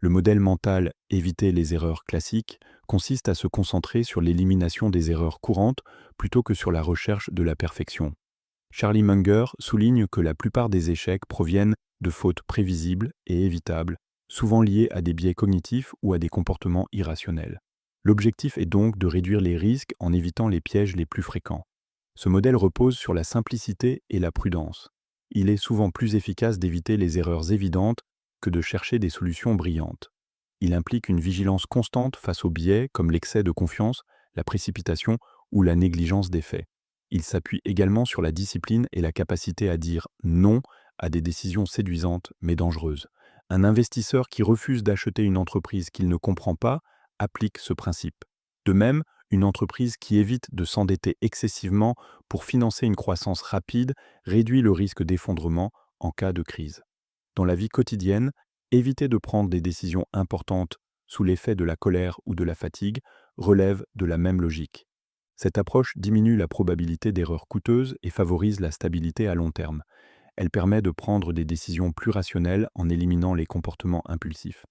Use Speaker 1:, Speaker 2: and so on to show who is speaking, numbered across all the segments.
Speaker 1: Le modèle mental «éviter les erreurs classiques» consiste à se concentrer sur l'élimination des erreurs courantes plutôt que sur la recherche de la perfection. Charlie Munger souligne que la plupart des échecs proviennent de fautes prévisibles et évitables, souvent liées à des biais cognitifs ou à des comportements irrationnels. L'objectif est donc de réduire les risques en évitant les pièges les plus fréquents. Ce modèle repose sur la simplicité et la prudence. Il est souvent plus efficace d'éviter les erreurs évidentes que de chercher des solutions brillantes. Il implique une vigilance constante face aux biais comme l'excès de confiance, la précipitation ou la négligence des faits. Il s'appuie également sur la discipline et la capacité à dire non à des décisions séduisantes mais dangereuses. Un investisseur qui refuse d'acheter une entreprise qu'il ne comprend pas applique ce principe. De même, une entreprise qui évite de s'endetter excessivement pour financer une croissance rapide réduit le risque d'effondrement en cas de crise. Dans la vie quotidienne, éviter de prendre des décisions importantes sous l'effet de la colère ou de la fatigue relève de la même logique. Cette approche diminue la probabilité d'erreurs coûteuses et favorise la stabilité à long terme. Elle permet de prendre des décisions plus rationnelles en éliminant les comportements impulsifs.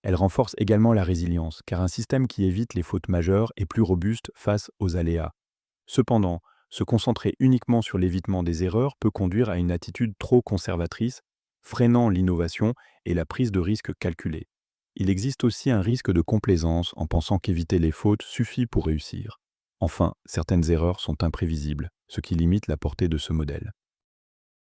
Speaker 1: Elle renforce également la résilience, car un système qui évite les fautes majeures est plus robuste face aux aléas. Cependant, se concentrer uniquement sur l'évitement des erreurs peut conduire à une attitude trop conservatrice, freinant l'innovation et la prise de risques calculée. Il existe aussi un risque de complaisance en pensant qu'éviter les fautes suffit pour réussir. Enfin, certaines erreurs sont imprévisibles, ce qui limite la portée de ce modèle.